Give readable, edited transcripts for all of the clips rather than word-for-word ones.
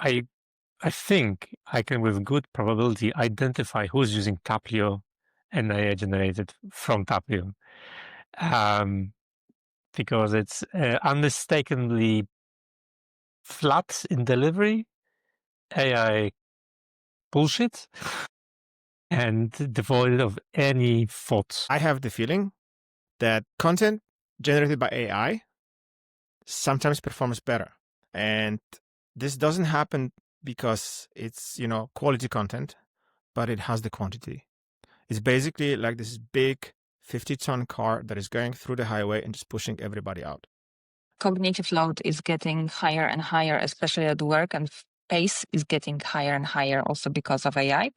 I I think I can with good probability identify who's using Taplio and AI generated from Taplio. Um, because it's unmistakably flat in delivery, AI bullshit, and devoid of any thought. I have the feeling that content generated by AI sometimes performs better. And this doesn't happen because it's, quality content, but it has the quantity. It's basically like this big 50-ton car that is going through the highway and just pushing everybody out. Cognitive load is getting higher and higher, especially at work, and pace is getting higher and higher also because of AI.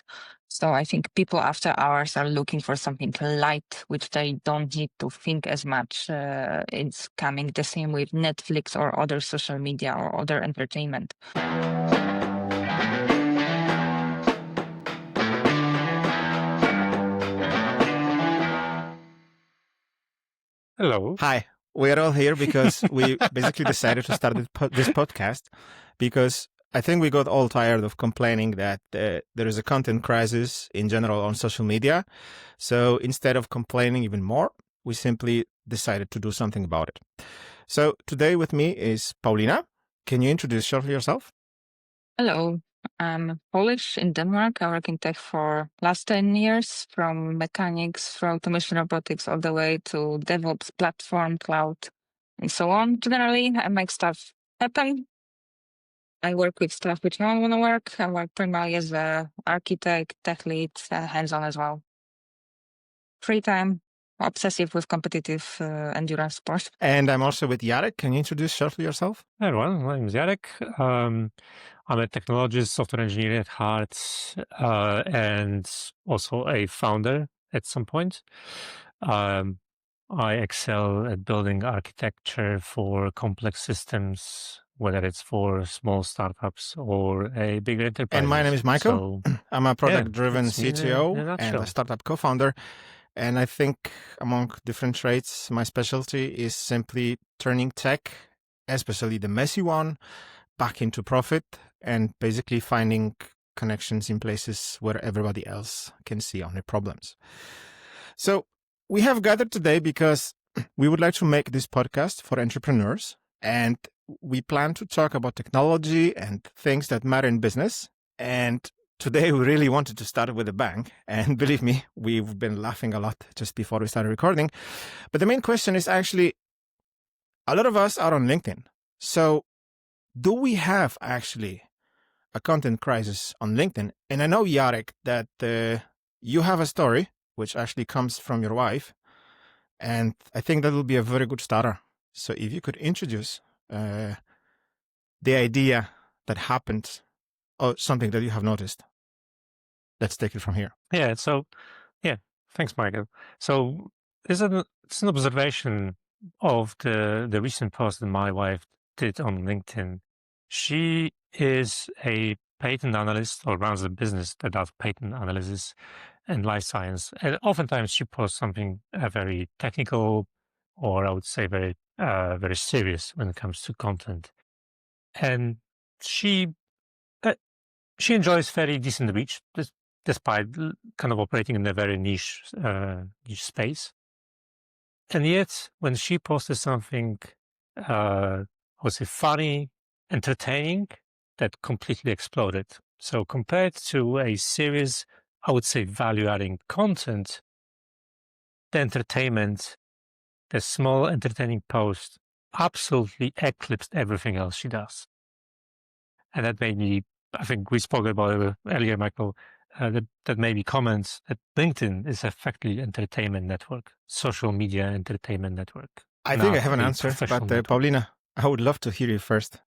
So I think people after hours are looking for something light, which they don't need to think as much. It's coming the same with Netflix or other social media or other entertainment. Hello. Hi, we are all here because we basically decided to start this podcast because I think we got all tired of complaining that there is a content crisis in general on social media. So instead of complaining even more, we simply decided to do something about it. So today with me is Paulina. Can you introduce shortly yourself? Hello, I'm Polish in Denmark. I work in tech for last 10 years, from mechanics, through automation robotics, all the way to DevOps, platform, cloud, and so on. Generally, I make stuff happen. I work with stuff which no one want to work. I work primarily as an architect, tech lead, hands-on as well. Free time, obsessive with competitive endurance sport. And I'm also with Jarek. Can you introduce shortly yourself? Hi everyone, my name is Jarek. I'm a technologist, software engineer at heart, and also a founder at some point. I excel at building architecture for complex systems, whether it's for small startups or a bigger enterprise. And my name is Michał. So, I'm a product-driven that's me in CTO a and nutshell. a startup co-founder. And I think among different traits, my specialty is simply turning tech, especially the messy one, back into profit and basically finding connections in places where everybody else can see only problems. So we have gathered today because we would like to make this podcast for entrepreneurs, and we plan to talk about technology and things that matter in business. And today, we really wanted to start with a bang. And believe me, we've been laughing a lot just before we started recording. But the main question is actually, a lot of us are on LinkedIn. So do we have actually a content crisis on LinkedIn? And I know, Jarek, that you have a story which actually comes from your wife. And I think that will be a very good starter. So if you could introduce the idea that happened or something that you have noticed. Let's take it from here. Yeah. So, thanks, Michael. So, it's an observation of the recent post that my wife did on LinkedIn. She is a patent analyst or runs a business that does patent analysis and life science. And oftentimes she posts something very technical, or I would say very, very serious when it comes to content. And she enjoys very decent reach, despite kind of operating in a very niche space. And yet, when she posted something, I would say funny, entertaining, that completely exploded. So compared to a series, I would say value-adding content, the entertainment, the small entertaining post absolutely eclipsed everything else she does. And that made me, I think we spoke about it earlier, Michael, that made me comment that LinkedIn is effectively entertainment network, social media entertainment network. I think I have an answer, but Paulina, I would love to hear you first.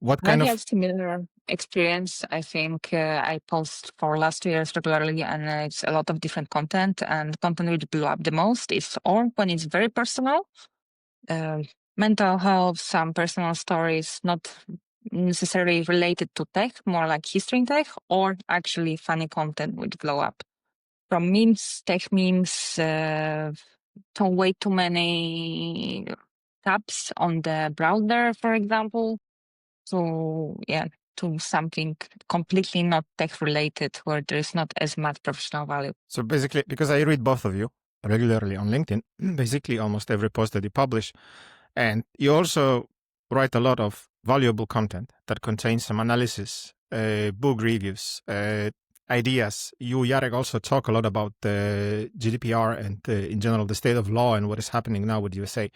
What kind I have similar experience. I think I post for last 2 years regularly, and it's a lot of different content. And content which blew up the most is or when it's very personal, mental health, some personal stories, not necessarily related to tech, more like history in tech, or actually funny content which blow up. From memes, tech memes, way too many tabs on the browser, for example. to something completely not tech related where there is not as much professional value. So basically, because I read both of you regularly on LinkedIn, basically almost every post that you publish, and you also write a lot of valuable content that contains some analysis, book reviews, ideas. You, Jarek, also talk a lot about the GDPR and in general the state of law and what is happening now with USA.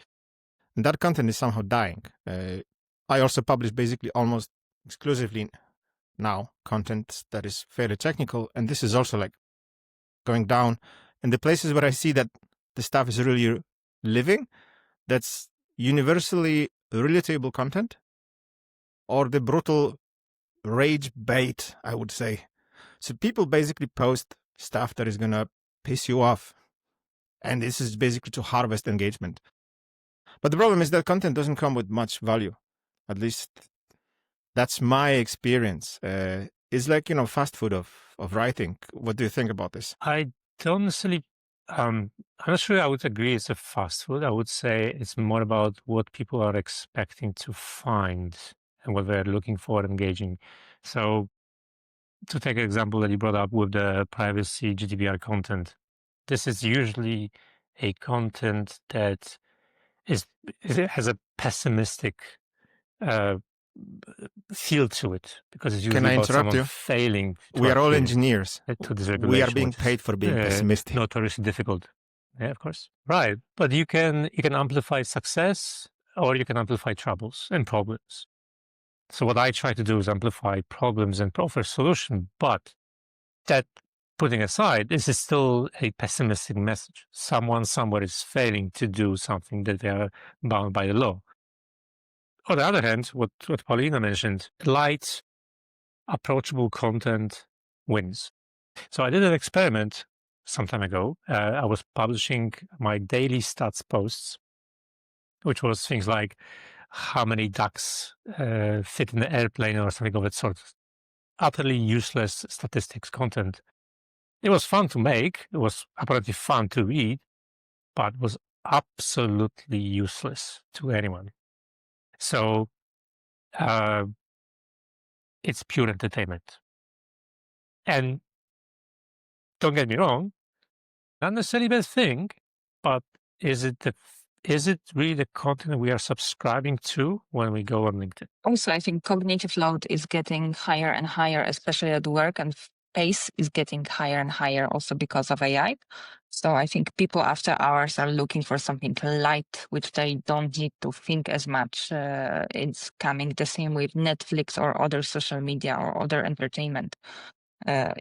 And that content is somehow dying. I also publish basically almost exclusively now content that is fairly technical, and this is also like going down. And the places where I see that the stuff is really living, that's universally relatable content, or the brutal rage bait, I would say. So people basically post stuff that is gonna piss you off, and this is basically to harvest engagement. But the problem is that content doesn't come with much value. At least that's my experience. It's like, fast food of writing. What do you think about this? I don't necessarily, I'm not sure I would agree it's a fast food. I would say it's more about what people are expecting to find and what they're looking for engaging. So to take an example that you brought up with the privacy GDPR content, this is usually a content that it has a pessimistic uh, feel to it because it's Can usually I about interrupt someone you? failing. We are all adhere engineers. to this We regulation. are being which is, paid for being pessimistic. notoriously difficult. Yeah, of course. Right, but you can amplify success or you can amplify troubles and problems. So what I try to do is amplify problems and offer solution. But that putting aside, this is still a pessimistic message. Someone somewhere is failing to do something that they are bound by the law. On the other hand, what Paulina mentioned, light, approachable content wins. So I did an experiment some time ago. I was publishing my daily stats posts, which was things like how many ducks fit in the airplane or something of that sort. Utterly useless statistics content. It was fun to make. It was apparently fun to read, but was absolutely useless to anyone. So it's pure entertainment. And don't get me wrong, not necessarily a bad thing, but is it really the content we are subscribing to when we go on LinkedIn? Also, I think cognitive load is getting higher and higher, especially at work, and pace is getting higher and higher also because of AI. So I think people after hours are looking for something light, which they don't need to think as much. It's coming the same with Netflix or other social media or other entertainment.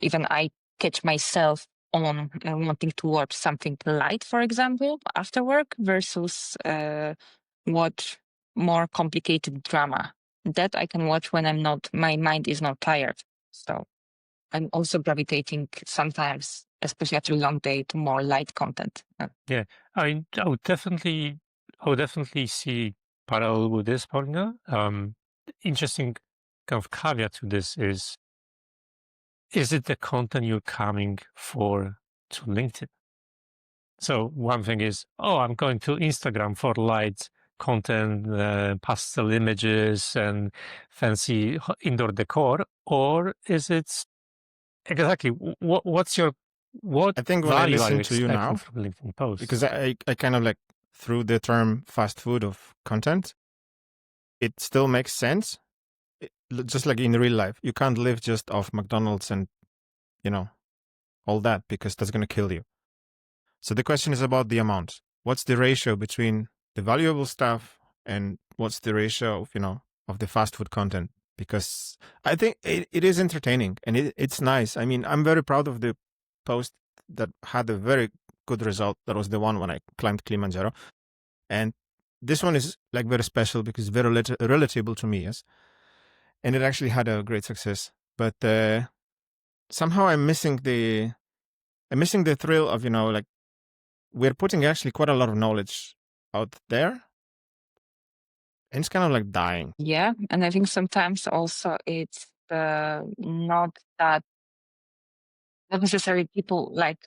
Even I catch myself on wanting to watch something light, for example, after work versus watch more complicated drama. That I can watch when my mind is not tired. So I'm also gravitating sometimes, especially after a long day, to more light content. Yeah, I would definitely see parallel with this, Paulina. Interesting kind of caveat to this is it the content you're coming for to LinkedIn? So one thing is, I'm going to Instagram for light content, pastel images and fancy indoor decor, or is it exactly what I think when I value are you listen to you expecting now, from LinkedIn posts? because I kind of like threw the term fast food of content, it still makes sense. Just like in real life, you can't live just off McDonald's and, all that because that's going to kill you. So the question is about the amount. What's the ratio between the valuable stuff and what's the ratio of the fast food content? Because I think it is entertaining and it's nice. I mean, I'm very proud of the post that had a very good result. That was the one when I climbed Kilimanjaro. And this one is like very special because it's very relatable to me, yes. And it actually had a great success. But somehow I'm missing the thrill of, like, we're putting actually quite a lot of knowledge out there. And it's kind of like dying. Yeah, and I think sometimes also it's not necessarily people like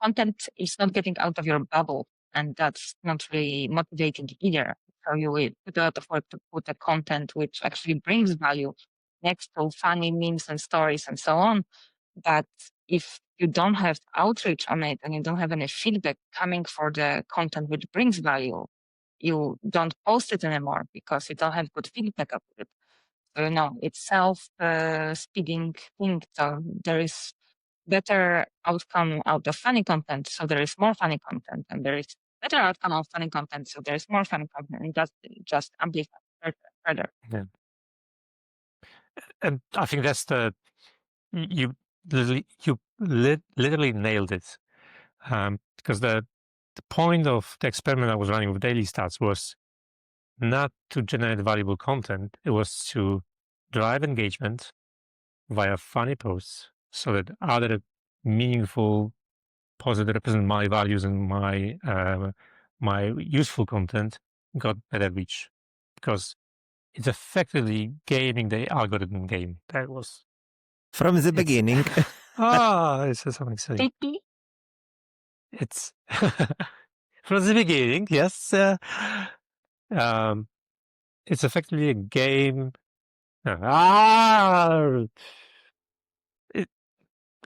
content is not getting out of your bubble, and that's not really motivating either. So you will put a lot of work to put a content which actually brings value next to funny memes and stories and so on. But if you don't have outreach on it and you don't have any feedback coming for the content which brings value, you don't post it anymore because you don't have good feedback of it. So, it's self-speeding thing. So there is better outcome out of funny content. So there is more funny content, and there is better outcome of funny content. So there is more funny content, and just amplify further. Yeah. And I think that's you literally nailed it. Because the point of the experiment I was running with daily stats was not to generate valuable content. It was to drive engagement via funny posts so that other meaningful, positive, represent my values and my useful content got better reach, because it's effectively gaming the algorithm game. That was From the beginning. it's something silly. It's from the beginning, yes. It's effectively a game.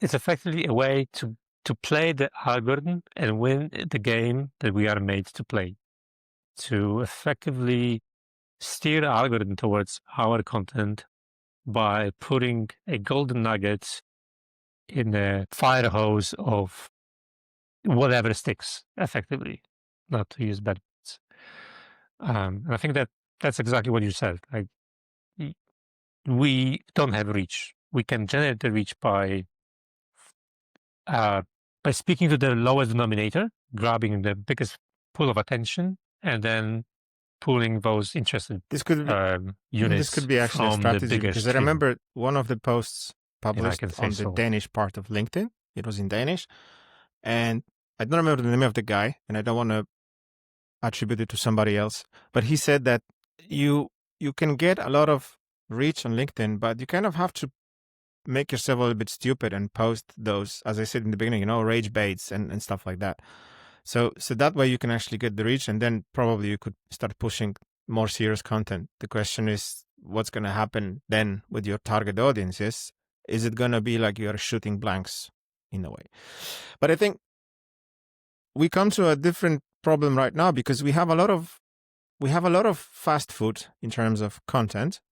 It's effectively a way to play the algorithm and win the game that we are made to play. To effectively steer the algorithm towards our content by putting a golden nugget in a fire hose of whatever sticks, effectively, not to use bad words. And I think that's exactly what you said. Like, we don't have reach. We can generate the reach by speaking to the lowest denominator, grabbing the biggest pool of attention, and then pulling those interested This could be, units this could be actually a from the strategy, bigger because I stream, remember one of the posts if I published can say on the so. Danish part of LinkedIn. It was in Danish, and I don't remember the name of the guy, and I don't want to attribute it to somebody else, but he said that you can get a lot of reach on LinkedIn, but you kind of have to make yourself a little bit stupid and post those, as I said in the beginning, rage baits and stuff like that. So that way you can actually get the reach, and then probably you could start pushing more serious content. The question is, what's going to happen then with your target audiences? Is it going to be like you're shooting blanks in a way? But I think we come to a different problem right now, because we have a lot of fast food in terms of content,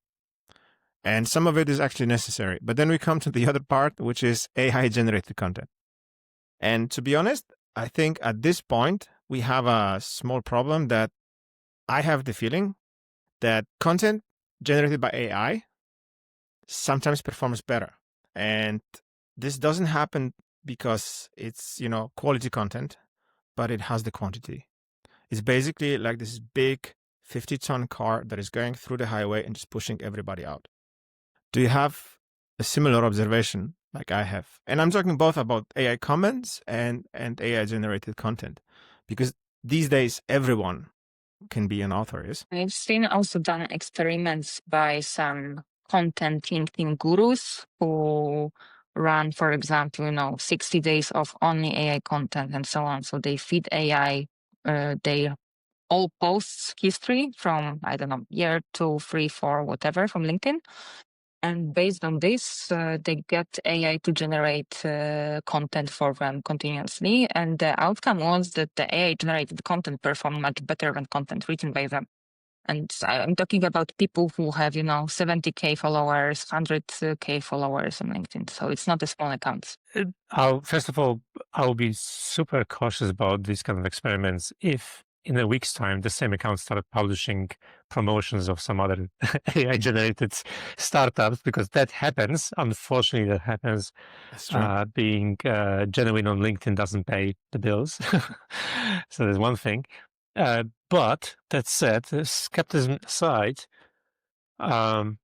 and some of it is actually necessary. But then we come to the other part, which is AI generated content. And to be honest, I think at this point we have a small problem, that I have the feeling that content generated by AI sometimes performs better. And this doesn't happen because it's, quality content, but it has the quantity. It's basically like this big 50-ton car that is going through the highway and just pushing everybody out. Do you have a similar observation like I have? And I'm talking both about AI comments and AI generated content, because these days everyone can be an author, yes? I've seen also done experiments by some content LinkedIn gurus who run, for example, 60 days of only AI content and so on. So they feed AI their all posts history from, I don't know, year 2, 3, 4, whatever from LinkedIn. And based on this, they get AI to generate content for them continuously. And the outcome was that the AI generated content performed much better than content written by them. And I'm talking about people who have, 70K followers, 100K followers on LinkedIn. So it's not a small account. First of all, I'll be super cautious about these kind of experiments if in a week's time the same account started publishing promotions of some other AI generated startups, because that happens. Unfortunately, that happens. That's true. Being genuine on LinkedIn doesn't pay the bills. So there's one thing. But that said, skepticism aside, I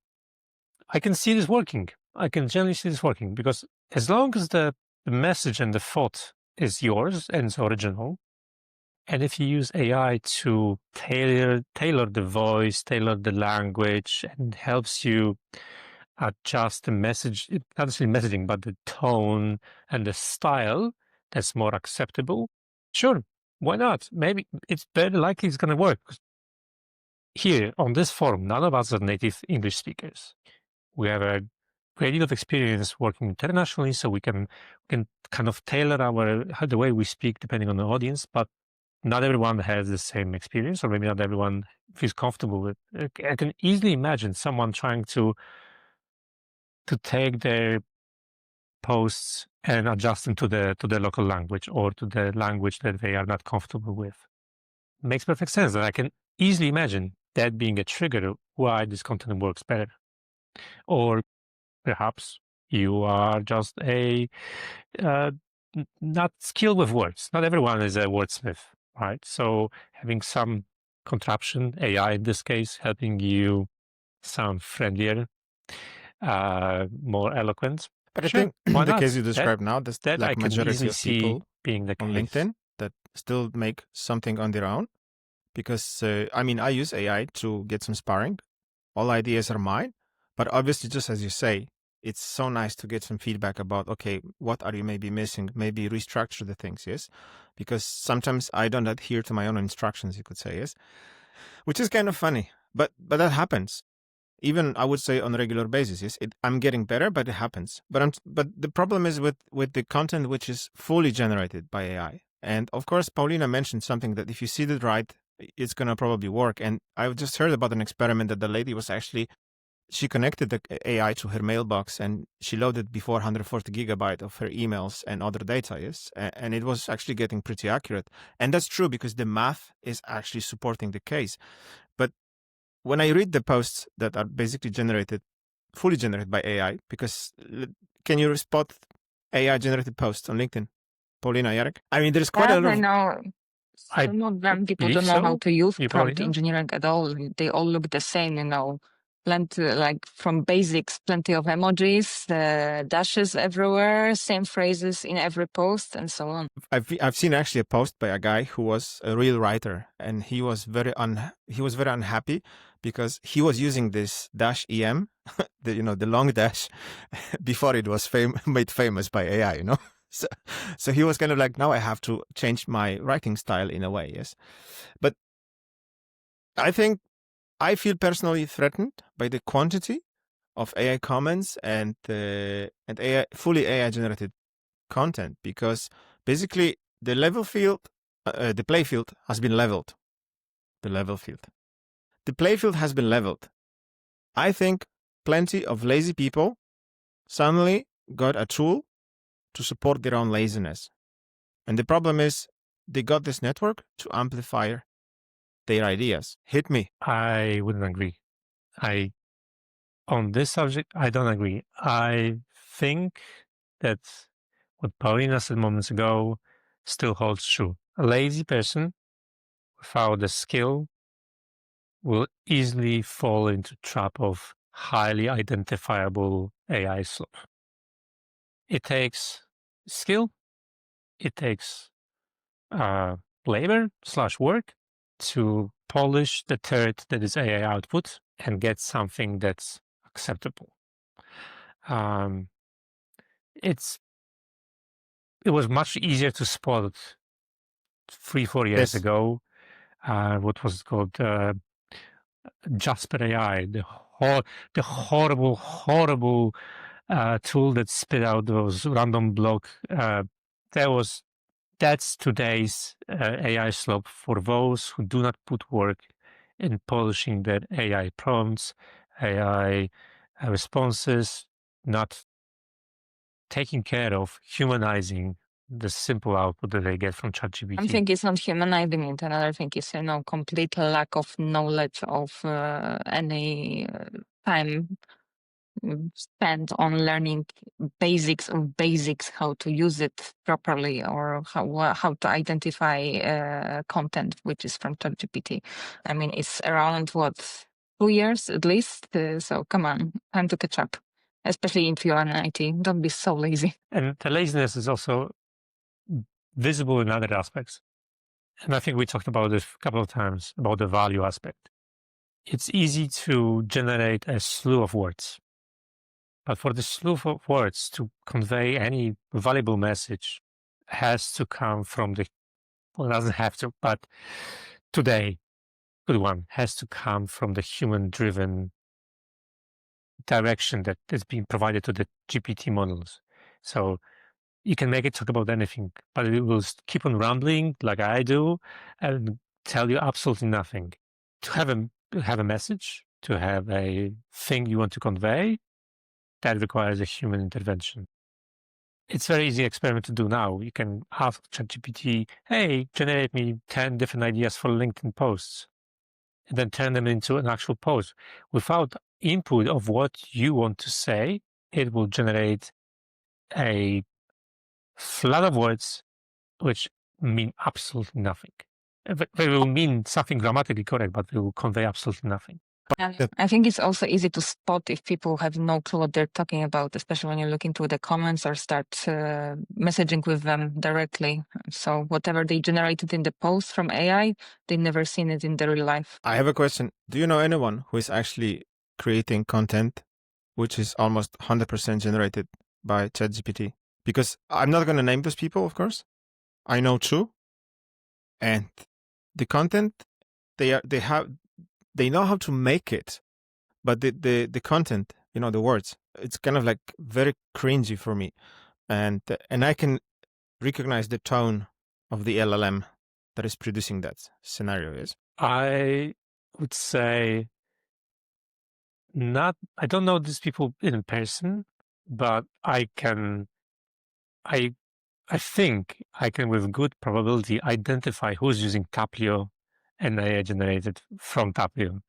can see this working. I can generally see this working, because as long as the message and the thought is yours and it's original, and if you use AI to tailor the voice, tailor the language, and helps you adjust the message, not necessarily messaging, but the tone and the style that's more acceptable, sure, why not? Maybe it's very likely it's going to work. here on this forum, none of us are native English speakers. We have a great deal of experience working internationally, so we can kind of tailor the way we speak depending on the audience, but not everyone has the same experience, or maybe not everyone feels comfortable with. I can easily imagine someone trying to take their posts and adjust them to the local language or to the language that they are not comfortable with. Makes perfect sense, and I can easily imagine that being a trigger why this content works better. Or perhaps you are just not skilled with words. Not everyone is a wordsmith, right? So having some contraption, AI in this case, helping you sound friendlier, more eloquent. But I Sure, think why the not? case you describe now, there's That I like can majority easily of see people being the on case. LinkedIn that still make something on their own. Because, I mean, I use AI to get some sparring. All ideas are mine. But obviously, just as you say, it's so nice to get some feedback about, okay, what are you maybe missing? Maybe restructure the things, yes? Because sometimes I don't adhere to my own instructions, you could say, yes? Which is kind of funny. But that happens. Even I would say on a regular basis, yes, I'm getting better, but it happens. But the problem is with the content which is fully generated by AI. And of course, Paulina mentioned something that if you see it right, it's gonna probably work. And I've just heard about an experiment that the lady was actually she connected the AI to her mailbox and she loaded before 140 gigabyte of her emails and other data, yes, and it was actually getting pretty accurate. And that's true because the math is actually supporting the case. But when I read the posts that are basically fully generated by AI, because can you spot AI generated posts on LinkedIn? Paulina, Jarek? I mean, there's quite a That lot I of. know. I Some of them people believe don't know how so. to use You prompt probably know. engineering at all. They all look the same, Plenty, like from basics, plenty of emojis, dashes everywhere, same phrases in every post, and so on. I've seen actually a post by a guy who was a real writer, and he was very unhappy because he was using this dash em, the long dash, before it was made famous by AI, So he was kind of like, now I have to change my writing style in a way, yes. But I think I feel personally threatened by the quantity of AI comments and AI, fully AI generated content, because basically the the playfield has been leveled. The playfield has been leveled. I think plenty of lazy people suddenly got a tool to support their own laziness. And the problem is they got this network to amplify their ideas. Hit me. I wouldn't agree. On this subject, I don't agree. I think that what Paulina said moments ago still holds true. A lazy person without the skill will easily fall into trap of highly identifiable AI slop. It takes skill, it takes labor/work to polish the turd that is AI output and get something that's acceptable. Um, it was much easier to spot 3-4 years Yes. ago. What was it called? Jasper AI, the horrible tool that spit out those random block. That's today's AI slope for those who do not put work in polishing their AI prompts, AI responses, not taking care of humanizing the simple output that they get from ChatGPT. One thing is not humanizing it. Another thing is, complete lack of knowledge of any time spent on learning basics of basics, how to use it properly, or how to identify content which is from ChatGPT. I mean, it's around 2 years at least. So come on, time to catch up. Especially if you are in IT, don't be so lazy. And the laziness is also visible in other aspects. And I think we talked about this a couple of times about the value aspect. It's easy to generate a slew of words. But for the slew of words to convey any valuable message has to come from it doesn't have to, but today, good one has to come from the human-driven direction that is being provided to the GPT models. So you can make it talk about anything, but it will keep on rambling like I do and tell you absolutely nothing. To have a message, to have a thing you want to convey, that requires a human intervention. It's a very easy experiment to do now. You can ask ChatGPT, hey, generate me 10 different ideas for LinkedIn posts, and then turn them into an actual post. Without input of what you want to say, it will generate a flood of words which mean absolutely nothing. They will mean something grammatically correct, but they will convey absolutely nothing. And I think it's also easy to spot if people have no clue what they're talking about, especially when you look into the comments or start messaging with them directly. So whatever they generated in the post from AI, they've never seen it in their real life. I have a question. Do you know anyone who is actually creating content which is almost 100% generated by ChatGPT? Because I'm not going to name those people, of course. I know two, and the content they know how to make it, but the content, the words, it's kind of like very cringy for me, and I can recognize the tone of the LLM that is producing that scenario. Is I would say not. I don't know these people in person, but I think I can with good probability identify who's using Taplio and AI generated from Taplio.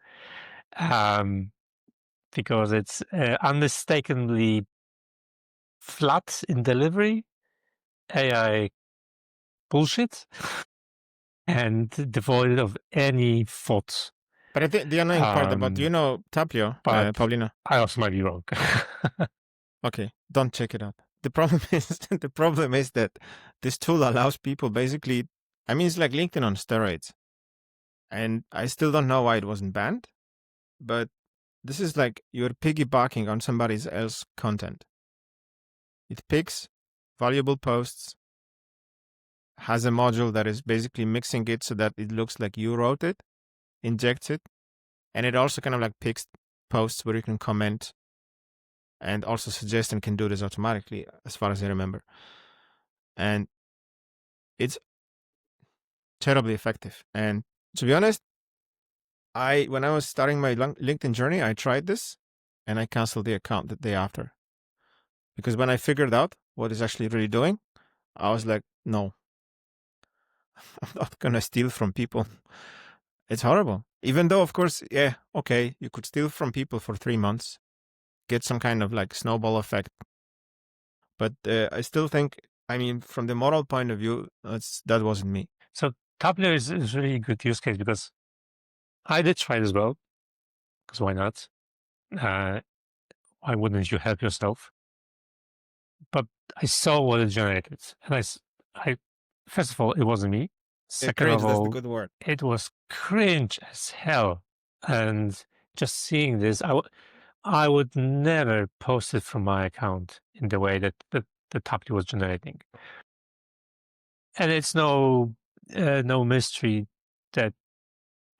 Because it's unmistakably flat in delivery, AI bullshit, and devoid of any thoughts. But I think the annoying part about, do you know Tapio, but Paulina? I also might be wrong. Okay, don't check it out. The problem is that this tool allows people basically, I mean, it's like LinkedIn on steroids. And I still don't know why it wasn't banned, but this is like you're piggybacking on somebody else's content. It picks valuable posts, has a module that is basically mixing it so that it looks like you wrote it, injects it, and it also kind of like picks posts where you can comment and also suggest, and can do this automatically as far as I remember. And it's terribly effective. And to be honest, when I was starting my LinkedIn journey, I tried this and I canceled the account the day after. Because when I figured out what it's actually really doing, I was like, no, I'm not going to steal from people. It's horrible. Even though, of course, yeah, okay, you could steal from people for 3 months, get some kind of like snowball effect. But I still think, I mean, from the moral point of view, that wasn't me. So Taplio is really a good use case because I did try it as well. Because why not? Why wouldn't you help yourself? But I saw what it generated, and I first of all, it wasn't me. Second Cringe, of that's the all, good word. it was cringe as hell. And just seeing this, I would never post it from my account in the way that the Taplio was generating. And it's no mystery that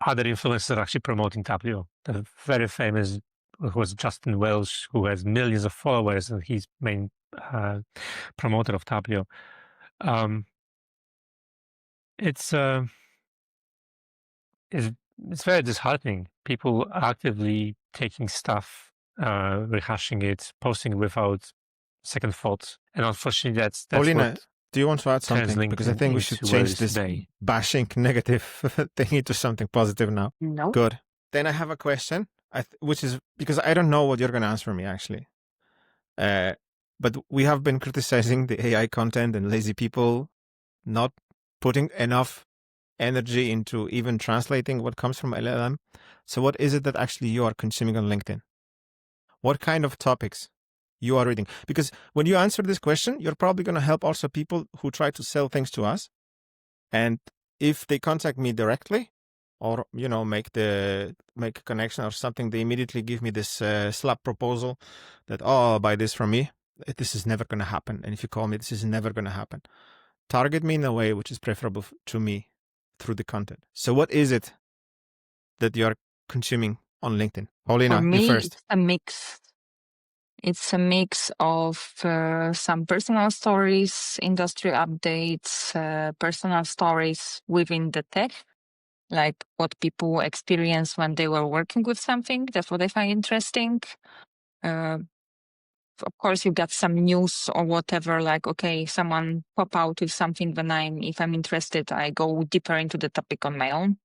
other influencers are actually promoting Taplio. The very famous was Justin Welsh, who has millions of followers, and he's main promoter of Taplio. It's very disheartening. People actively taking stuff, rehashing it, posting without second thoughts, and unfortunately, that's Paulina, what do you want to add turns something? Because I LinkedIn think we should into what it change is this today. bashing negative thing into something positive now. No. Good. Then I have a question, which is because I don't know what you're going to answer me actually. But we have been criticizing the AI content and lazy people not putting enough energy into even translating what comes from LLM. So what is it that actually you are consuming on LinkedIn? What kind of topics you are reading? Because when you answer this question, you're probably going to help also people who try to sell things to us. And if they contact me directly, or make a connection or something, they immediately give me this slap proposal that, oh, buy this from me. This is never going to happen. And if you call me, this is never going to happen. Target me in a way which is preferable to me through the content. So what is it that you are consuming on LinkedIn? For Paulina, you me, first. it's a mix. It's a mix of some personal stories, industry updates, personal stories within the tech, like what people experience when they were working with something. That's what I find interesting. Of course, you got some news or whatever, like, okay, someone pop out with something, then if I'm interested, I go deeper into the topic on my own.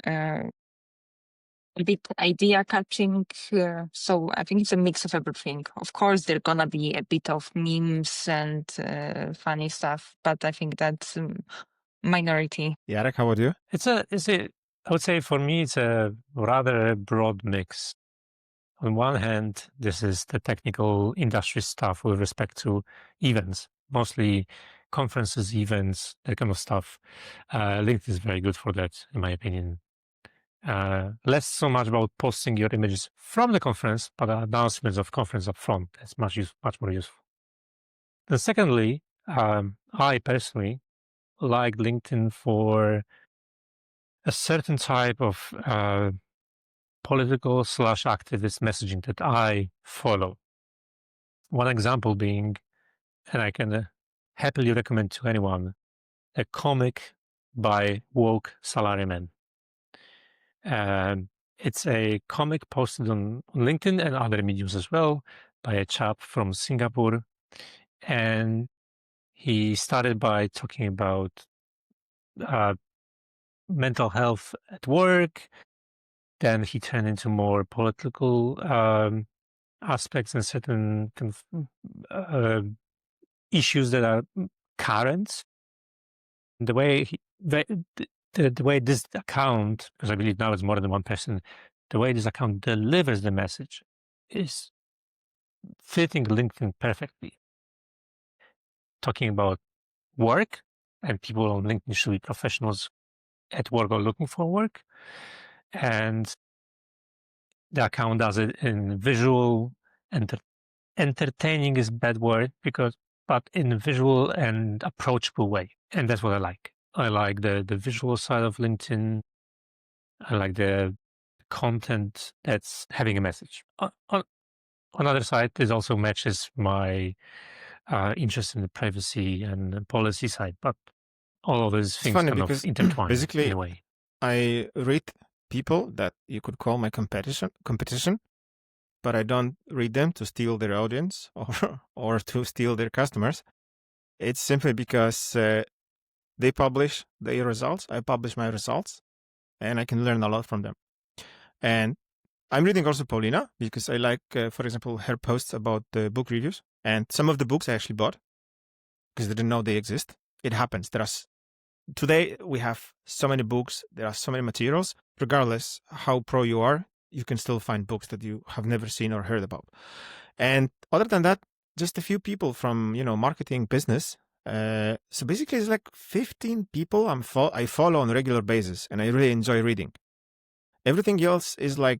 A bit idea catching. So I think it's a mix of everything. Of course, there's gonna be a bit of memes and funny stuff, but I think that's minority. Jarek, how about you? I would say for me, it's a rather broad mix. On one hand, this is the technical industry stuff with respect to events, mostly conferences, events, that kind of stuff. LinkedIn is very good for that, in my opinion. Less so much about posting your images from the conference, but announcements of conference up front. That's much more useful. Then secondly, I personally like LinkedIn for a certain type of political / activist messaging that I follow. One example being, and I can happily recommend to anyone, a comic by woke salaryman. It's a comic posted on LinkedIn and other mediums as well by a chap from Singapore. And he started by talking about mental health at work. Then he turned into more political aspects and certain kind of issues that are current. The way the way this account, because I believe now it's more than one person, the way this account delivers the message is fitting LinkedIn perfectly. Talking about work, and people on LinkedIn should be professionals at work or looking for work, and the account does it in visual and entertaining is a bad word but in a visual and approachable way, and that's what I like. I like the visual side of LinkedIn. I like the content that's having a message. On other side, it also matches my interest in the privacy and policy side, but all of those It's things funny kind of because intertwine in basically a way. I read people that you could call my competition, but I don't read them to steal their audience or to steal their customers. It's simply because they publish their results, I publish my results, and I can learn a lot from them. And I'm reading also Paulina because I like, for example, her posts about the book reviews. And some of the books I actually bought because I didn't know they exist. It happens. Today we have so many books. There are so many materials. Regardless how pro you are, you can still find books that you have never seen or heard about. And other than that, just a few people from marketing, business. So basically, it's like 15 people I follow on a regular basis, and I really enjoy reading. Everything else is like,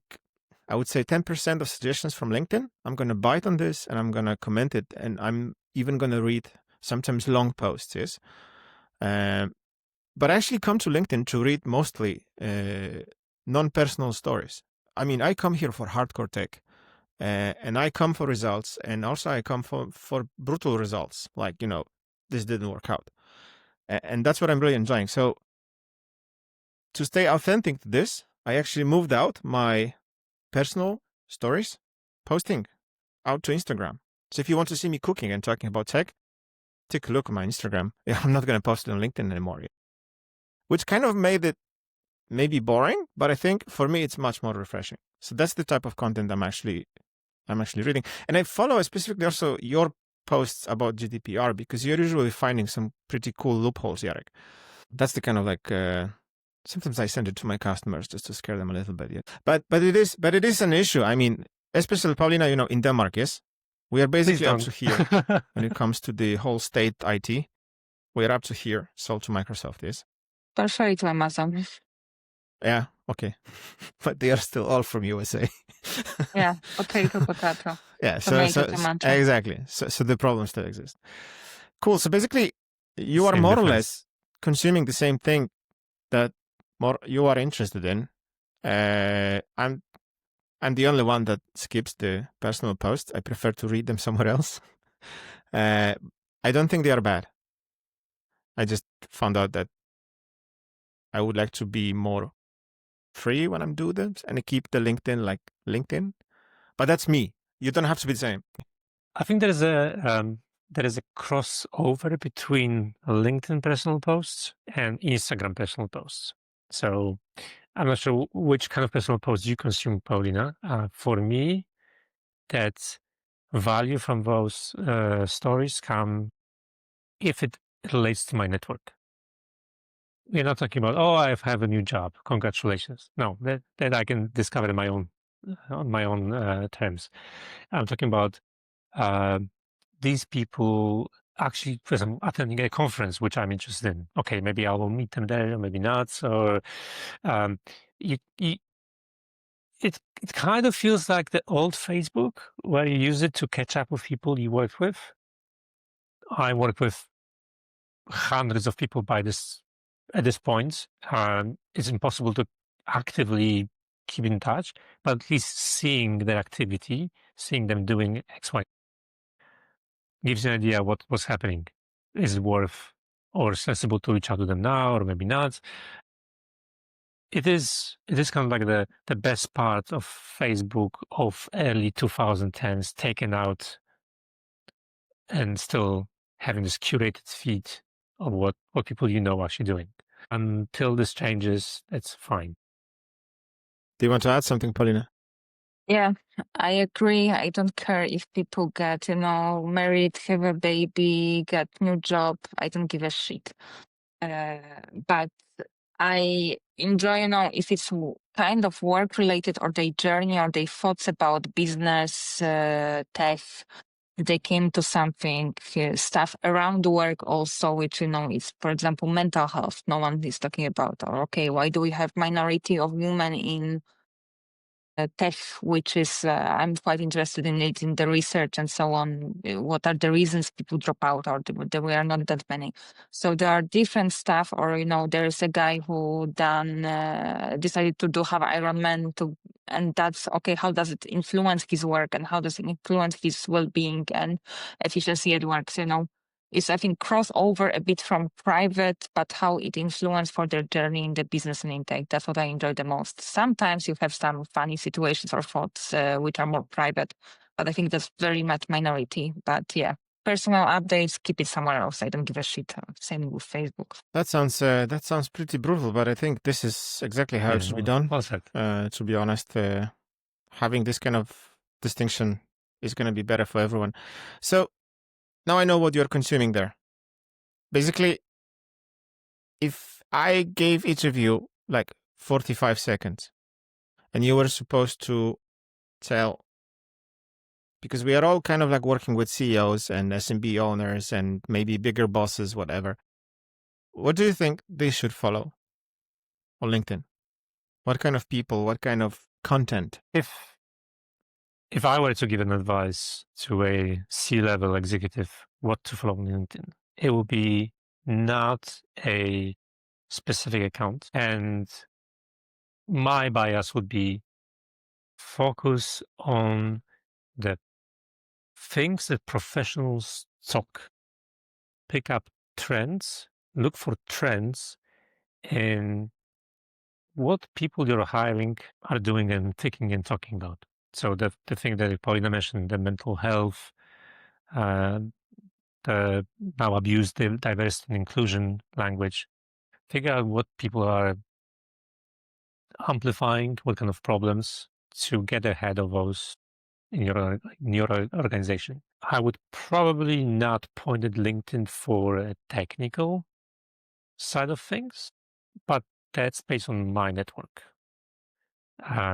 I would say 10% of suggestions from LinkedIn. I'm going to bite on this and I'm going to comment it. And I'm even going to read sometimes long posts, yes. But I actually come to LinkedIn to read mostly non-personal stories. I mean, I come here for hardcore tech. And I come for results. And also I come for brutal results. Like, this didn't work out. And that's what I'm really enjoying. So to stay authentic to this, I actually moved out my personal stories posting out to Instagram. So if you want to see me cooking and talking about tech, take a look at my Instagram. I'm not going to post it on LinkedIn anymore, which kind of made it maybe boring, but I think for me it's much more refreshing. So that's the type of content I'm actually reading. And I follow specifically also your posts about GDPR because you're usually finding some pretty cool loopholes, Jarek. That's the kind of like sometimes I send it to my customers just to scare them a little bit. Yeah. But it is an issue. I mean, especially Paulina, in Denmark, yes, we are basically up to here when it comes to the whole state IT. We are up to here, sold to Microsoft, yes. Partially to Amazon. Yeah, okay, but they are still all from USA. Yeah, potato. Yeah, Tomato, tomato. Exactly. So the problem still exists. Cool. So basically, you are Same more or difference. less consuming the same thing that you are interested in. I'm the only one that skips the personal posts. I prefer to read them somewhere else. I don't think they are bad. I just found out that I would like to be more free when I'm doing them and I keep the LinkedIn like LinkedIn. But that's me. You don't have to be the same. I think there is a crossover between LinkedIn personal posts and Instagram personal posts. So I'm not sure which kind of personal posts you consume, Paulina. For me, that value from those stories come if it relates to my network. We're not talking about, oh, I have a new job, congratulations. No, that I can discover on my own terms. I'm talking about these people actually, for example, attending a conference which I'm interested in. Okay, maybe I will meet them there, maybe not. Or um, you, it kind of feels like the old Facebook where you use it to catch up with people you work with. I work with hundreds of people at this point. It's impossible to actively keep in touch, but at least seeing their activity, seeing them doing X, Y, gives you an idea what's happening. Is it worth or sensible to reach out to them now, or maybe not? It is kind of like the best part of Facebook of early 2010s taken out and still having this curated feed of what people are actually doing. Until this changes, it's fine. Do you want to add something, Paulina? Yeah, I agree. I don't care if people get, married, have a baby, get new job. I don't give a shit. But I enjoy, if it's kind of work related or their journey or their thoughts about business, tech, they came to something, stuff around work also, which, is, for example, mental health. No one is talking about, or okay, why do we have minority of women in tech, which is, I'm quite interested in it, in the research and so on. What are the reasons people drop out, or there were not that many? So there are different stuff, or, there's a guy who decided to do half Ironman and that's okay. How does it influence his work and how does it influence his well-being and efficiency at work? So, is I think crossover a bit from private, but how it influenced for their journey in the business and intake. That's what I enjoy the most. Sometimes you have some funny situations or thoughts which are more private, but I think that's very much minority. But yeah, personal updates, keep it somewhere else. I don't give a shit. Same with Facebook. That sounds pretty brutal, but I think this is exactly how it should be done. Well said. To be honest, having this kind of distinction is going to be better for everyone. So now I know what you're consuming there. Basically, if I gave each of you like 45 seconds and you were supposed to tell, because we are all kind of like working with CEOs and SMB owners and maybe bigger bosses, whatever. What do you think they should follow on LinkedIn? What kind of people, what kind of content? If I were to give an advice to a C-level executive what to follow on LinkedIn, it would be not a specific account. And my bias would be focus on the things that professionals talk, pick up trends, look for trends in what people you're hiring are doing and thinking and talking about. So the thing that Paulina mentioned, the mental health, the now abused diversity and inclusion language, figure out what people are amplifying, what kind of problems to get ahead of those in your organization. I would probably not point at LinkedIn for a technical side of things, but that's based on my network.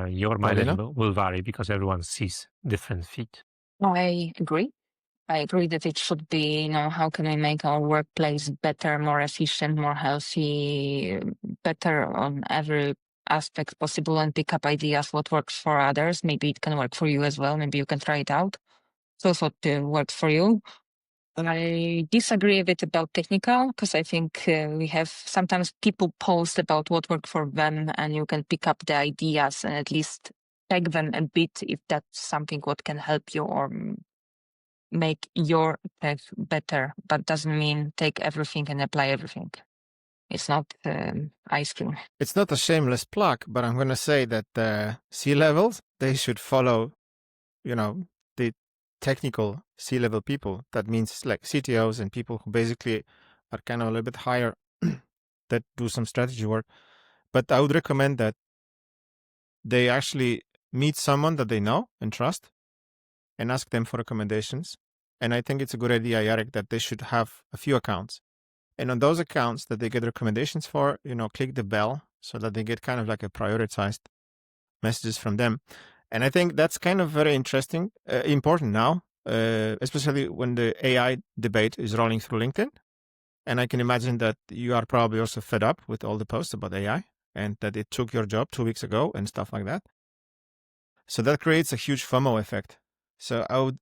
Your mileage Paulina? will vary because everyone sees different feed. I agree. I agree that it should be, how can we make our workplace better, more efficient, more healthy, better on every aspect possible and pick up ideas what works for others. Maybe it can work for you as well. Maybe you can try it out. So what works for you. I disagree a bit about technical because I think we have sometimes people post about what worked for them and you can pick up the ideas and at least check them a bit if that's something what can help you or make your tech better, but doesn't mean take everything and apply everything. It's not ice cream. It's not a shameless plug, but I'm going to say that the C-levels, they should follow, the technical C-level people. That means like CTOs and people who basically are kind of a little bit higher that do some strategy work. But I would recommend that they actually meet someone that they know and trust and ask them for recommendations. And I think it's a good idea, Jarek, that they should have a few accounts. And on those accounts that they get recommendations for, click the bell so that they get kind of like a prioritized messages from them. And I think that's kind of very interesting, important now, especially when the AI debate is rolling through LinkedIn. And I can imagine that you are probably also fed up with all the posts about AI and that it took your job 2 weeks ago and stuff like that. So that creates a huge FOMO effect. So I would,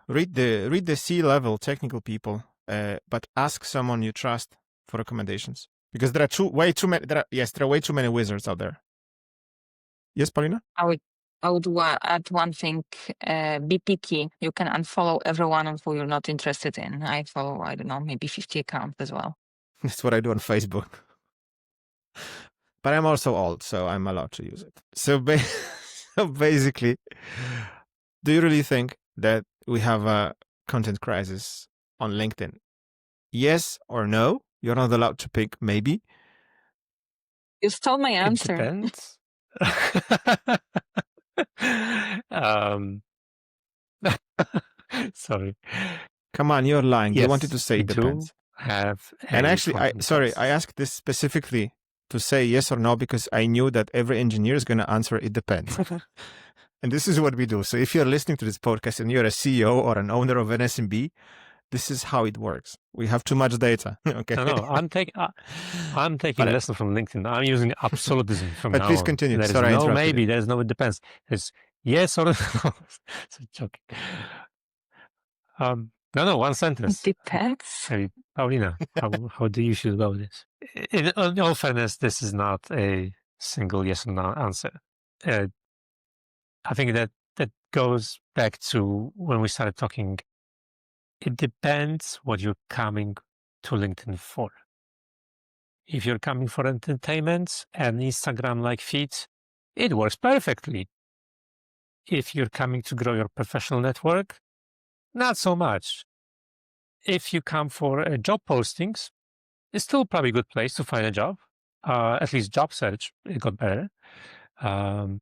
read the C-level technical people, but ask someone you trust for recommendations because there are way too many wizards out there. Yes, Paulina? I would add one thing, be picky. You can unfollow everyone who you're not interested in. I follow, I don't know, maybe 50 accounts as well. That's what I do on Facebook. But I'm also old, so I'm allowed to use it. So basically, do you really think that we have a content crisis on LinkedIn? Yes or no? You're not allowed to pick maybe. You stole my It answer. depends. Sorry. Come on, you're lying. You wanted to Yes, say we it do depends. have And a actually, I content crisis. asked this specifically to say yes or no because I knew that every engineer is going to answer it depends. And this is what we do. So if you're listening to this podcast and you're a CEO or an owner of an SMB, this is how it works. We have too much data. Okay. No, I'm taking But, lesson from LinkedIn. I'm using absolutism from but now please on. continue. There is Sorry, I no interrupted maybe. you. There's no it depends. It's yes or no. So joking. No, one It sentence. depends. Maybe Paulina, how do you feel about this? In all fairness, this is not a single yes or no answer. I think that goes back to when we started talking. It depends what you're coming to LinkedIn for. If you're coming for entertainment and Instagram-like feeds, it works perfectly. If you're coming to grow your professional network, not so much. If you come for job postings, it's still probably a good place to find a job. At least job search, it got better. And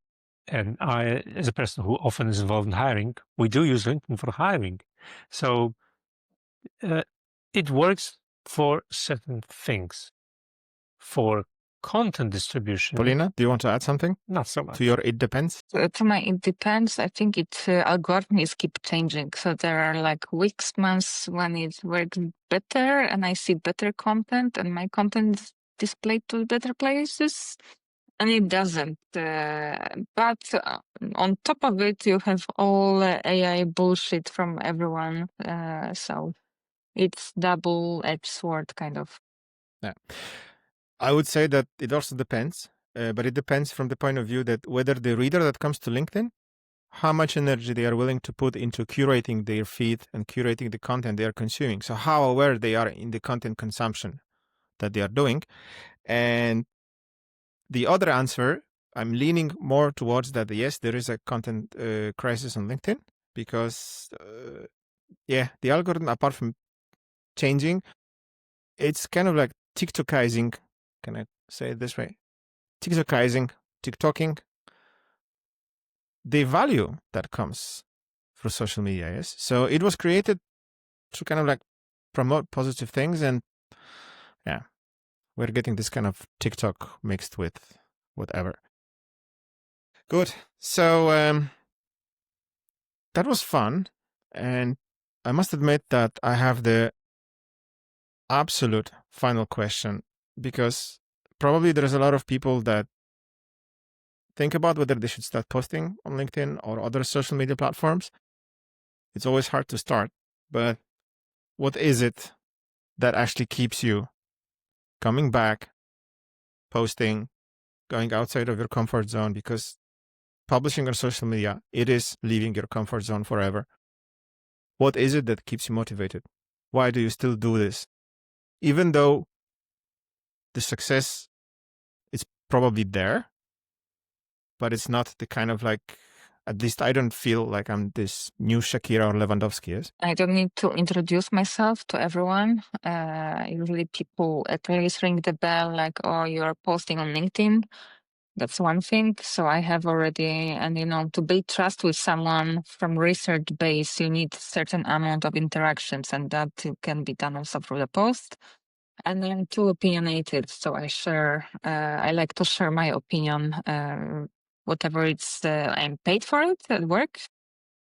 I, as a person who often is involved in hiring, we do use LinkedIn for hiring. So it works for certain things. For content distribution, Paulina, do you want to add something not so much. to your it depends? To my it depends. I think algorithms keep changing. So there are like weeks, months when it works better and I see better content and my content is displayed to better places and it doesn't. But on top of it, you have all AI bullshit from everyone. So it's double-edged sword kind of. Yeah. I would say that it also depends, but it depends from the point of view that whether the reader that comes to LinkedIn, how much energy they are willing to put into curating their feed and curating the content they are consuming. So how aware they are in the content consumption that they are doing. And the other answer, I'm leaning more towards that. Yes, there is a content crisis on LinkedIn because, the algorithm, apart from changing, it's kind of like TikTokizing. Can I say it this way? TikTokizing, TikToking, the value that comes through social media. Yes. So it was created to kind of like promote positive things. And we're getting this kind of TikTok mixed with whatever. Good. So that was fun. And I must admit that I have the absolute final question because probably there's a lot of people that think about whether they should start posting on LinkedIn or other social media platforms. It's always hard to start, but What is it that actually keeps you coming back, posting, going outside of your comfort zone? Because publishing on social media, it is leaving your comfort zone forever. What is it that keeps you motivated? Why do you still do this? Even though the success is probably there, but it's not the kind of like, at least I don't feel like I'm this new Shakira or Lewandowski is. I don't need to introduce myself to everyone. Usually people at least ring the bell like, oh, you're posting on LinkedIn. That's one thing. So I have already, and to build trust with someone from research base, you need certain amount of interactions, and that can be done also through the post. And I'm too opinionated, so I like to share my opinion, whatever I'm paid for it at work.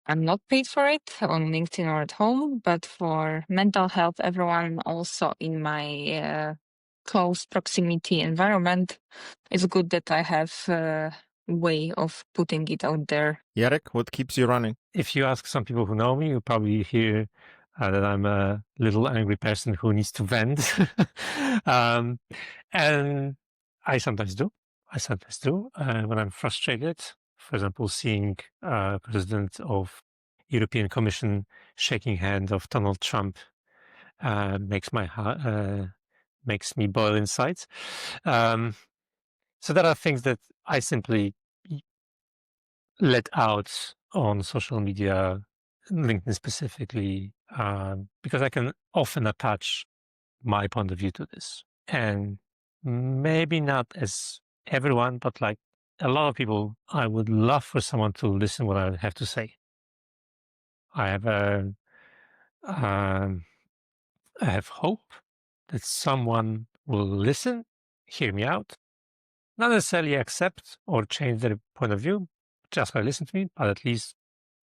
I'm not paid for it on LinkedIn or at home, but for mental health, everyone also in my close proximity environment, it's good that I have a way of putting it out there. Jarek, what keeps you running? If you ask some people who know me, you'll probably hear that I'm a little angry person who needs to vent. And I sometimes do. When I'm frustrated. For example, seeing President of European Commission shaking hand of Donald Trump makes me boil inside. So there are things that I simply let out on social media, LinkedIn specifically, because I can often attach my point of view to this. And maybe not as everyone, but like a lot of people, I would love for someone to listen what I have to say. I have hope that someone will listen, hear me out, not necessarily accept or change their point of view, just by listen to me, but at least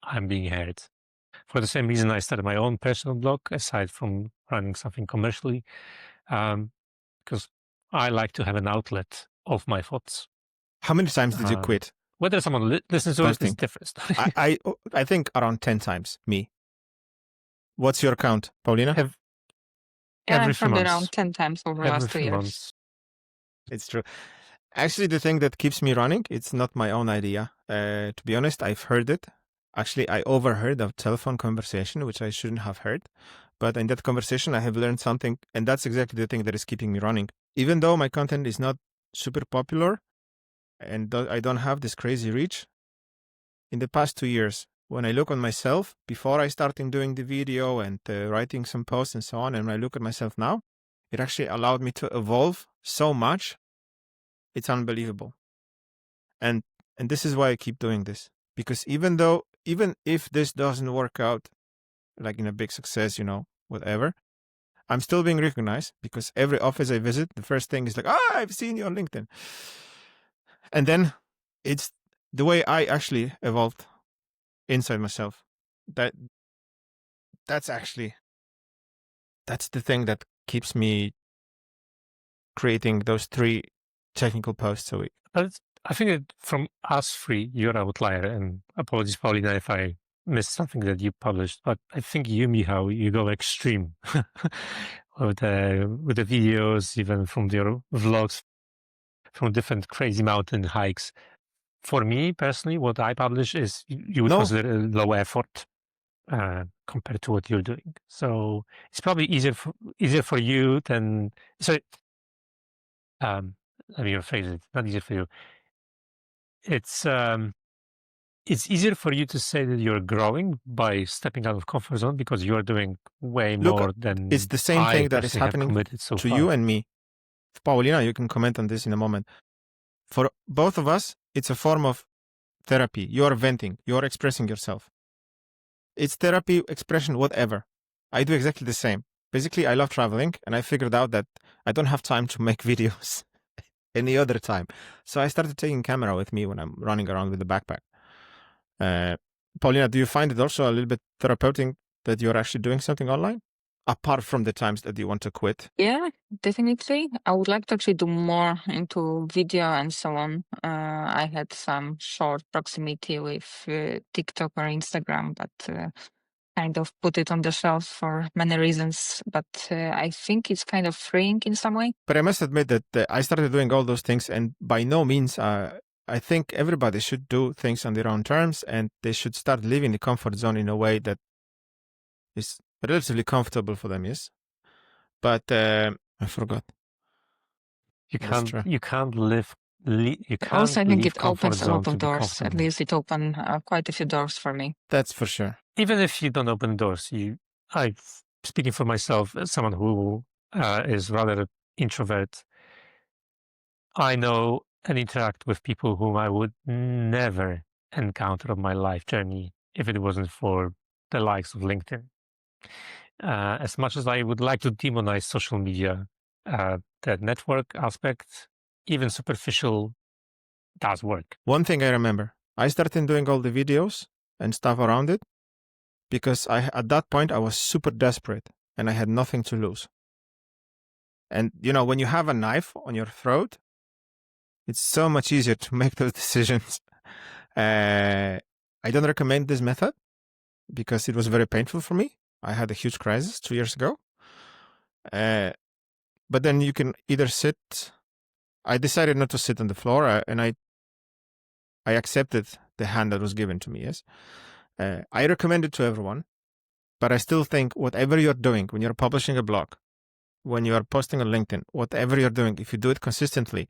I'm being heard. For the same reason, I started my own personal blog, aside from running something commercially, because I like to have an outlet of my thoughts. How many times did you quit? Whether someone listens to it is different. I think around 10 times, me. What's your count, Paulina? Every few probably months. around 10 times over the last 2 years. Months. It's true. Actually, the thing that keeps me running, it's not my own idea. To be honest, I've heard it. Actually, I overheard a telephone conversation, which I shouldn't have heard. But in that conversation, I have learned something, and that's exactly the thing that is keeping me running. Even though my content is not super popular, and I don't have this crazy reach, in the past 2 years, when I look on myself, before I started doing the video and writing some posts and so on, and when I look at myself now, it actually allowed me to evolve so much. It's unbelievable. And this is why I keep doing this. Because even if this doesn't work out, like in a big success, whatever, I'm still being recognized because every office I visit, the first thing is like, I've seen you on LinkedIn. And then it's the way I actually evolved inside myself. That's the thing that keeps me creating those 3 technical posts a week. I think that from us 3, you're an outlier, and apologies, Paulina, if I missed something that you published, but I think you, Michał, you go extreme with the videos, even from your vlogs, from different crazy mountain hikes. For me, personally, what I publish is you would consider a low effort compared to what you're doing. So it's probably easier for you than... So, let me rephrase it. Not easier for you. It's easier for you to say that you're growing by stepping out of comfort zone because you're doing way more than it's the same thing that is happening to you and me. Paulina, you can comment on this in a moment. For both of us, it's a form of therapy. You're venting. You're expressing yourself. It's therapy, expression, whatever. I do exactly the same. Basically, I love traveling, and I figured out that I don't have time to make videos any other time. So I started taking camera with me when I'm running around with the backpack. Paulina, do you find it also a little bit therapeutic that you're actually doing something online? Apart from the times that you want to quit? Yeah, definitely. I would like to actually do more into video and so on. I had some short proximity with TikTok or Instagram, but kind of put it on the shelf for many reasons, but I think it's kind of freeing in some way. But I must admit that I started doing all those things, and by no means, I think everybody should do things on their own terms, and they should start living the comfort zone in a way that is relatively comfortable for them. Yes, but I forgot. You That's can't true. you can't live you can't Also, I think leave it comfort opens a zone lot to of be doors. At comfortable. least it opened quite a few doors for me. That's for sure. Even if you don't open doors, speaking for myself, as someone who is rather introvert, I know and interact with people whom I would never encounter on my life journey if it wasn't for the likes of LinkedIn. As much as I would like to demonize social media, the network aspect, even superficial, does work. One thing I remember, I started doing all the videos and stuff around it because at that point I was super desperate and I had nothing to lose. And when you have a knife on your throat, it's so much easier to make those decisions. I don't recommend this method because it was very painful for me. I had a huge crisis 2 years ago. But then you can either sit. I decided not to sit on the floor, and I accepted the hand that was given to me. Yes, I recommend it to everyone, but I still think whatever you're doing when you're publishing a blog, when you are posting on LinkedIn, whatever you're doing, if you do it consistently,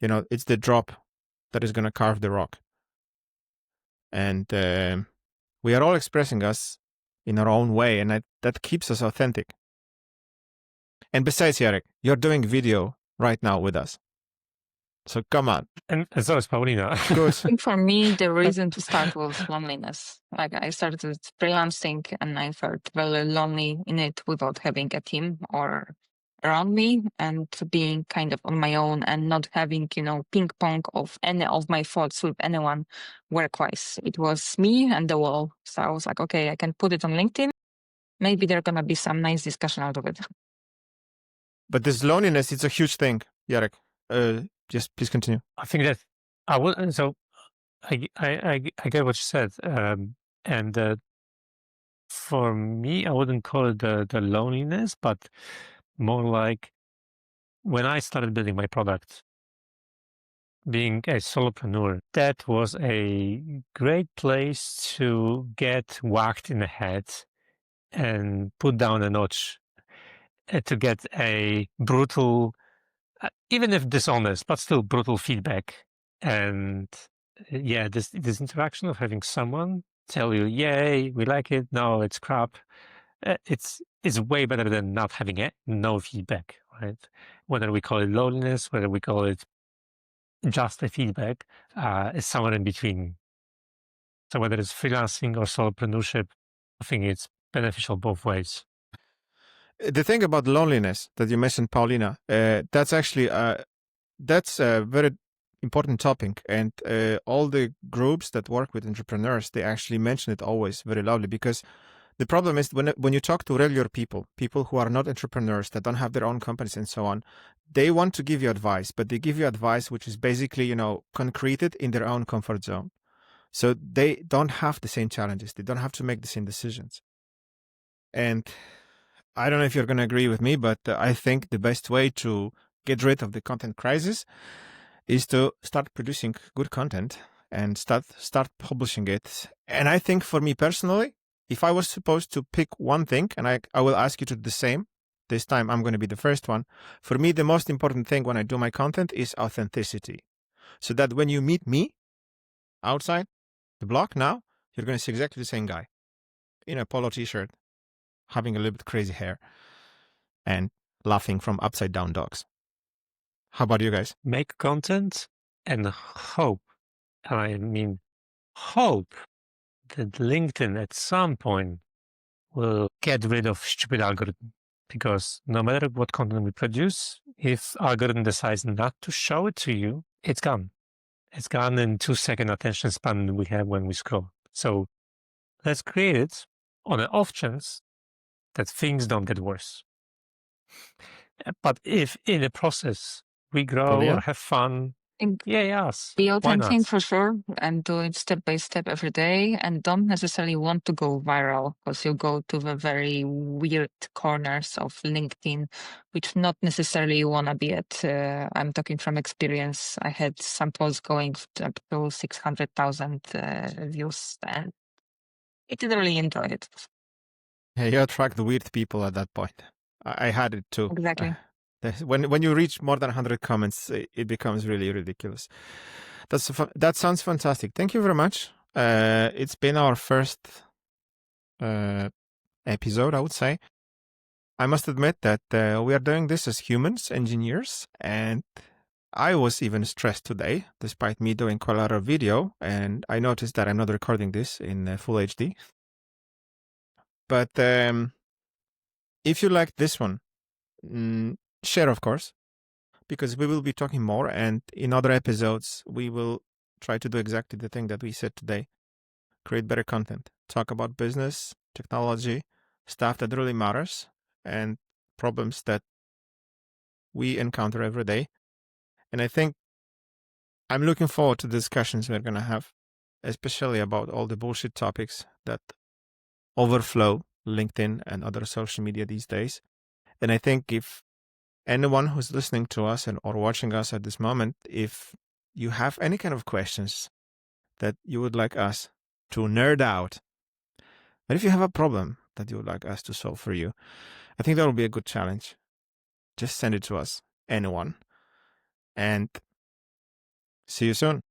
it's the drop that is going to carve the rock. And we are all expressing us in our own way, and that keeps us authentic. And besides, Jarek, you're doing video right now with us. So come on. And so is Paulina. Good. I think for me, the reason to start was loneliness. Like I started freelancing and I felt very lonely in it without having a team or around me and being kind of on my own and not having, ping pong of any of my thoughts with anyone work-wise. It was me and the wall. So I was like, okay, I can put it on LinkedIn. Maybe there's going to be some nice discussion out of it. But this loneliness, it's a huge thing, Jarek. Just please continue. I think that I would. So I get what you said, and for me, I wouldn't call it the loneliness, but more like when I started building my product, being a solopreneur, that was a great place to get whacked in the head and put down a notch, to get a brutal, even if dishonest, but still brutal feedback. And yeah, this interaction of having someone tell you, "Yay, we like it," "No, it's crap," it's way better than not having no feedback, right? Whether we call it loneliness, whether we call it just a feedback, is somewhere in between. So whether it's freelancing or solopreneurship, I think it's beneficial both ways. The thing about loneliness that you mentioned, Paulina, that's actually that's a very important topic, and all the groups that work with entrepreneurs, they actually mention it always very loudly, because the problem is when you talk to regular people who are not entrepreneurs, that don't have their own companies and so on, they want to give you advice, but they give you advice which is basically, concreted in their own comfort zone. So they don't have the same challenges. They don't have to make the same decisions. And I don't know if you're going to agree with me, but I think the best way to get rid of the content crisis is to start producing good content and start publishing it. And I think for me personally, if I was supposed to pick one thing, and I will ask you to do the same, this time I'm going to be the first one. For me, the most important thing when I do my content is authenticity. So that when you meet me outside the block now, you're going to see exactly the same guy in a polo t-shirt, having a little bit crazy hair, and laughing from upside down dogs. How about you guys? Make content and hope, and I mean hope, that LinkedIn at some point will get rid of stupid algorithm. Because no matter what content we produce, if algorithm decides not to show it to you, it's gone. It's gone in 2-second attention span we have when we scroll. So let's create it on an off chance that things don't get worse. But if in the process we grow or Paulina? have fun, Yes. Be Why authentic not? for sure and do it step by step every day, and don't necessarily want to go viral because you go to the very weird corners of LinkedIn, which not necessarily you want to be at. I'm talking from experience. I had some posts going up to 600,000 views, and I didn't really enjoy it. Yeah, you attract the weird people at that point. I had it too. Exactly. When you reach more than 100 comments, it becomes really ridiculous. That sounds fantastic. Thank you very much. It's been our first episode, I would say. I must admit that we are doing this as humans, engineers, and I was even stressed today, despite me doing quite a lot of video, and I noticed that I'm not recording this in full HD. But if you like this one, share, of course, because we will be talking more, and in other episodes, we will try to do exactly the thing that we said today. Create better content, talk about business, technology, stuff that really matters, and problems that we encounter every day. And I think I'm looking forward to the discussions we're going to have, especially about all the bullshit topics that overflow LinkedIn and other social media these days. And I think if anyone who's listening to us or watching us at this moment, if you have any kind of questions that you would like us to nerd out, and if you have a problem that you would like us to solve for you, I think that will be a good challenge. Just send it to us, anyone. And see you soon.